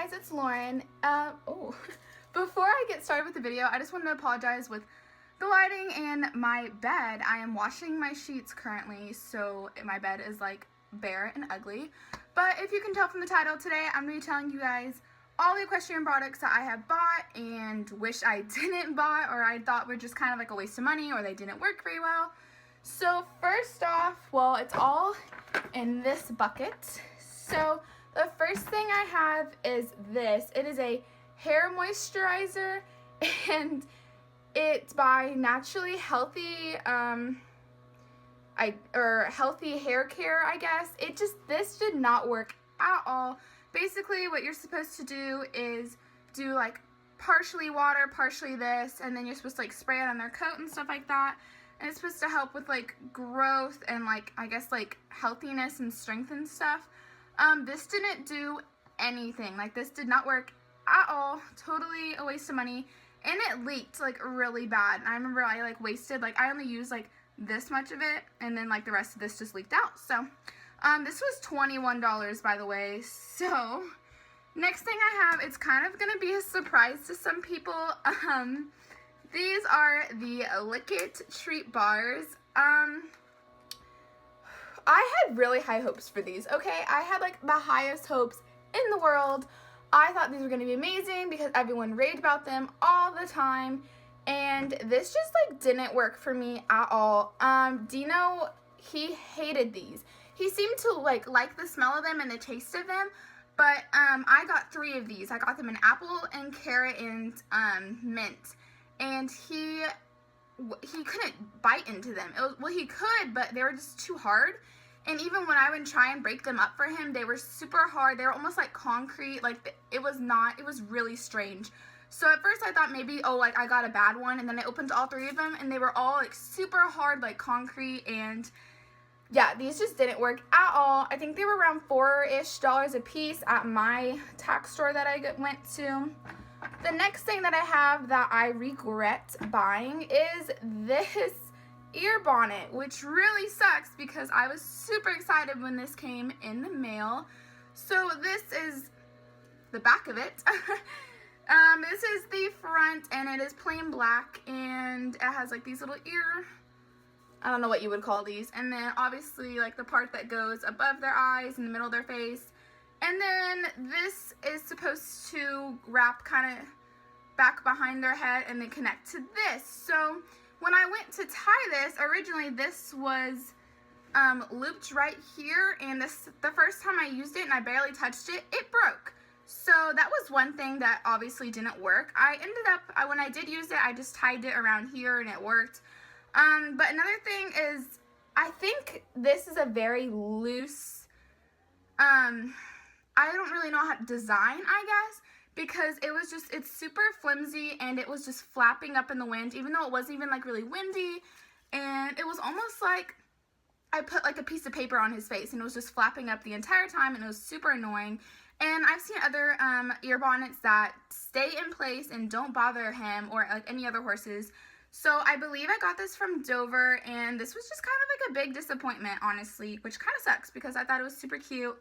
guys, it's Lauren. Before I get started with the video, I just wanted to apologize with the lighting in my bed. I am washing my sheets currently, so my bed is like bare and ugly. But if you can tell from the title, today I'm going to be telling you guys all the equestrian products that I have bought and wish I didn't buy, or I thought were just kind of like a waste of money, or they didn't work very well. So first off, well, it's all in this bucket. So the first thing I have is this. It is a hair moisturizer, and it's by Naturally Healthy, Healthy Hair Care, I guess. This did not work at all. Basically, what you're supposed to do is do like partially water, partially this, and then you're supposed to like spray it on their coat and stuff like that. And it's supposed to help with like growth and like, I guess, like healthiness and strength and stuff. This didn't do anything. Like, this did not work at all. Totally a waste of money. And it leaked like really bad. And I remember I like wasted, like, I only used like this much of it, and then like the rest of this just leaked out. So this was $21, by the way. So next thing I have, it's kind of gonna be a surprise to some people. These are the Lick-It treat bars. I had really high hopes for these, okay? I had like the highest hopes in the world. I thought these were gonna be amazing because everyone raved about them all the time, and this just like didn't work for me at all. Dino, he hated these. He seemed to like the smell of them and the taste of them, but I got 3 of these. I got them in apple and carrot and mint, and he couldn't bite into them. Well, he could, but they were just too hard. And even when I would try and break them up for him, they were super hard. They were almost like concrete. Like, it was really strange. So at first I thought maybe, oh, like I got a bad one. And then I opened all 3 of them, and they were all like super hard, like concrete. And yeah, these just didn't work at all. I think they were around $4-ish a piece at my tack store that I went to. The next thing that I have that I regret buying is this ear bonnet, which really sucks because I was super excited when this came in the mail. So this is the back of it. This is the front, and it is plain black, and it has like these little ear, I don't know what you would call these, and then obviously like the part that goes above their eyes in the middle of their face. And then this is supposed to wrap kind of back behind their head and then connect to this. So when I went to tie this, originally this was looped right here, and the first time I used it and I barely touched it, it broke. So that was one thing that obviously didn't work. When I did use it, I just tied it around here and it worked. But another thing is, I think this is a very loose, I don't really know how to design, I guess, because it's super flimsy, and it was just flapping up in the wind, even though it wasn't even like really windy. And it was almost like I put like a piece of paper on his face, and it was just flapping up the entire time, and it was super annoying. And I've seen other ear bonnets that stay in place and don't bother him or like any other horses. So I believe I got this from Dover, and this was just kind of like a big disappointment, honestly, which kind of sucks because I thought it was super cute.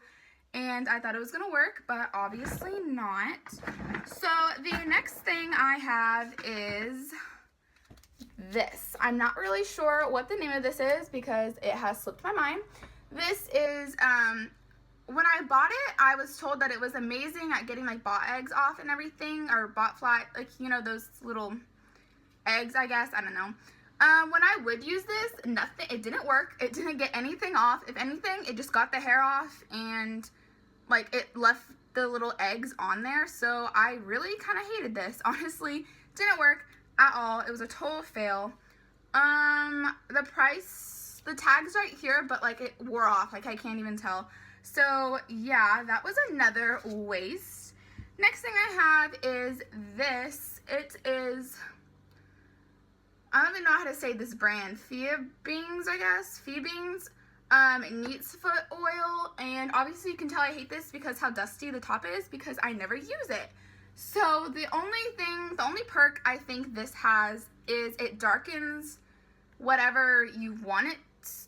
And I thought it was going to work, but obviously not. So the next thing I have is this. I'm not really sure what the name of this is because it has slipped my mind. This is, when I bought it, I was told that it was amazing at getting like bot eggs off and everything, or bot fly, like, you know, those little eggs, I guess. I don't know. When I would use this, it didn't work. It didn't get anything off. If anything, it just got the hair off, and like it left the little eggs on there. So I really kind of hated this. Honestly, didn't work at all. It was a total fail. The price, the tag's right here, but like it wore off. Like I can't even tell. So yeah, that was another waste. Next thing I have is this. It is, I don't even know how to say this brand. Phoebings, I guess. Phoebings. Neat's foot oil, and obviously you can tell I hate this because how dusty the top is, because I never use it. So the only perk I think this has is it darkens whatever you want it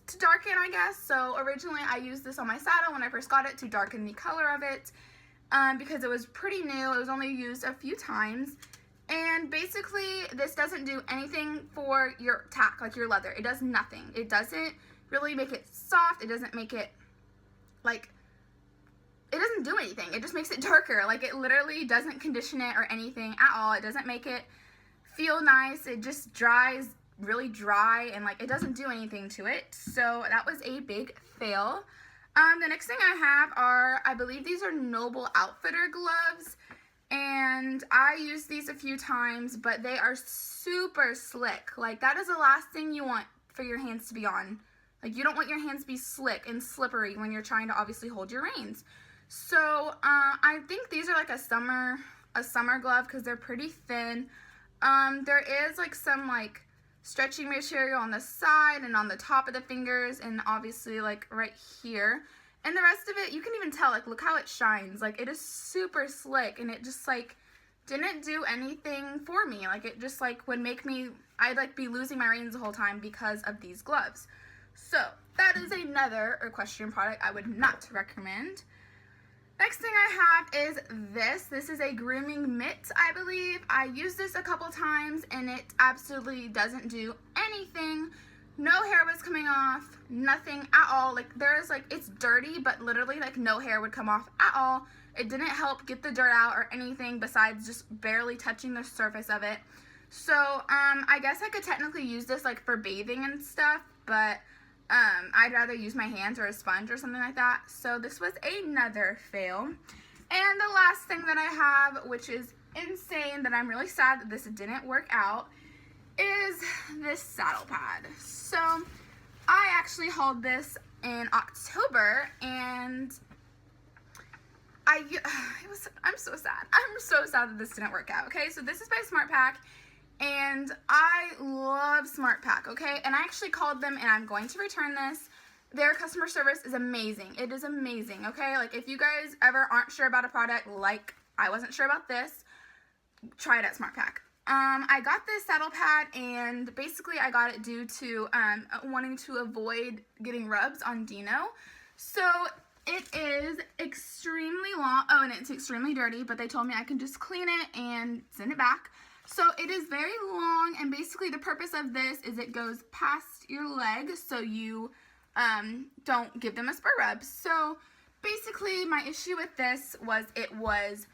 to darken, I guess. So originally I used this on my saddle when I first got it to darken the color of it. because it was pretty new. It was only used a few times. And basically, this doesn't do anything for your tack, like your leather. It does nothing. It doesn't really make it soft. It doesn't make it, like, it doesn't do anything. It just makes it darker. Like, it literally doesn't condition it or anything at all. It doesn't make it feel nice. It just dries really dry, and, like, it doesn't do anything to it. So that was a big fail. The next thing I have are, I believe these are Noble Outfitter gloves. And I used these a few times, but they are super slick. Like, that is the last thing you want for your hands to be on. Like, you don't want your hands to be slick and slippery when you're trying to obviously hold your reins. So, I think these are like a summer glove because they're pretty thin. There is like some like stretchy material on the side and on the top of the fingers and obviously like right here. And the rest of it, you can even tell, like, look how it shines. Like, it is super slick, and it just, like, didn't do anything for me. Like, it just, like, would make me, I'd, like, be losing my reins the whole time because of these gloves. So, that is another equestrian product I would not recommend. Next thing I have is this. This is a grooming mitt, I believe. I used this a couple times, and it absolutely doesn't do anything. No hair was coming off, nothing at all. Like, there's, like, it's dirty, but literally, like, no hair would come off at all. It didn't help get the dirt out or anything besides just barely touching the surface of it. So, I guess I could technically use this, like, for bathing and stuff, but, I'd rather use my hands or a sponge or something like that. So, this was another fail. And the last thing that I have, which is insane, that I'm really sad that this didn't work out, is this saddle pad. So I actually hauled this in October, and I'm so sad. I'm so sad that this didn't work out. Okay, so this is by SmartPak, and I love SmartPak. Okay, and I actually called them, and I'm going to return this. Their customer service is amazing. It is amazing. Okay, like, if you guys ever aren't sure about a product, like I wasn't sure about this, try it at SmartPak. I got this saddle pad, and basically I got it due to wanting to avoid getting rubs on Dino. So it is extremely long. Oh, and it's extremely dirty, but they told me I can just clean it and send it back. So it is very long, and basically the purpose of this is it goes past your leg so you don't give them a spur rub. So basically my issue with this was it was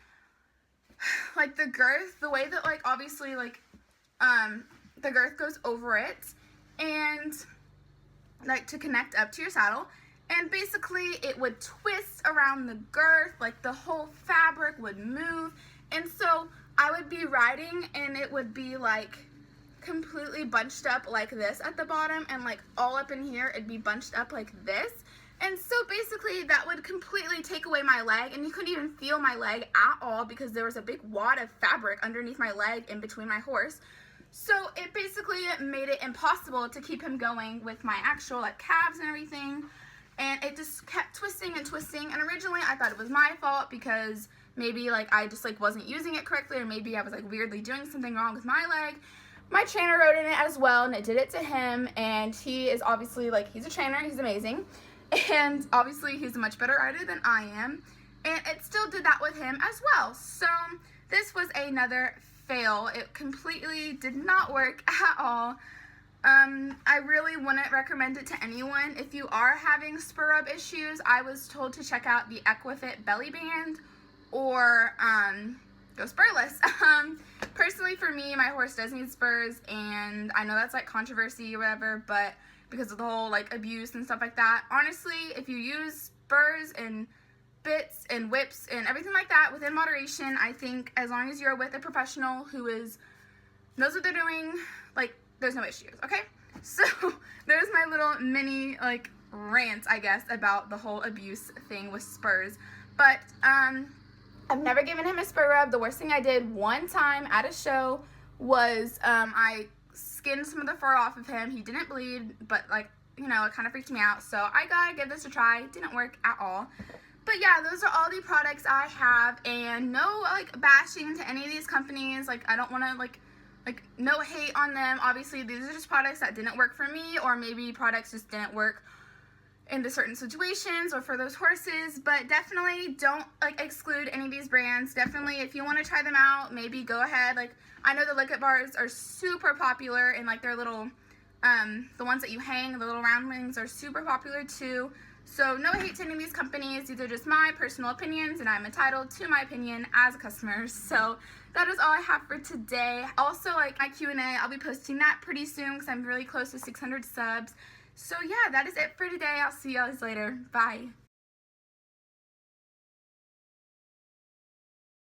like the girth, the way that, like, obviously, like, the girth goes over it, and, like, to connect up to your saddle, and basically it would twist around the girth, like, the whole fabric would move, and so I would be riding, and it would be, like, completely bunched up like this at the bottom, and, like, all up in here, it'd be bunched up like this. And so basically that would completely take away my leg, and you couldn't even feel my leg at all because there was a big wad of fabric underneath my leg in between my horse. So it basically made it impossible to keep him going with my actual, like, calves and everything. And it just kept twisting and twisting. And originally I thought it was my fault because maybe, like, I just, like, wasn't using it correctly, or maybe I was, like, weirdly doing something wrong with my leg. My trainer rode in it as well, and it did it to him, and he is obviously, like, he's a trainer, he's amazing. And obviously he's a much better rider than I am, and it still did that with him as well. So this was another fail. It completely did not work at all. I really wouldn't recommend it to anyone. If you are having spur rub issues, I was told to check out the EquiFit belly band or go spurless. Personally for me, my horse does need spurs, and I know that's, like, controversy or whatever, but because of the whole, like, abuse and stuff like that. Honestly, if you use spurs and bits and whips and everything like that within moderation, I think as long as you're with a professional who knows what they're doing, like, there's no issues, okay? So there's my little mini, like, rant, I guess, about the whole abuse thing with spurs. But I've never given him a spur rub. The worst thing I did one time at a show was I skinned some of the fur off of him. He didn't bleed, but, like, you know, it kind of freaked me out. So I gotta give this a try. It didn't work at all. But yeah, those are all the products I have, and no, like, bashing to any of these companies. Like, I don't want to, like, no hate on them. Obviously, these are just products that didn't work for me, or maybe products just didn't work into certain situations or for those horses, but definitely don't like exclude any of these brands. Definitely, if you want to try them out, maybe go ahead. Like, I know the Lick-It bars are super popular, and like their little the ones that you hang, the little round wings, are super popular too. So no hate to any of these companies. These are just my personal opinions, and I'm entitled to my opinion as a customer. So that is all I have for today. Also, like my Q&A, I'll be posting that pretty soon because I'm really close to 600 subs. So yeah, that is it for today. I'll see you guys later. Bye.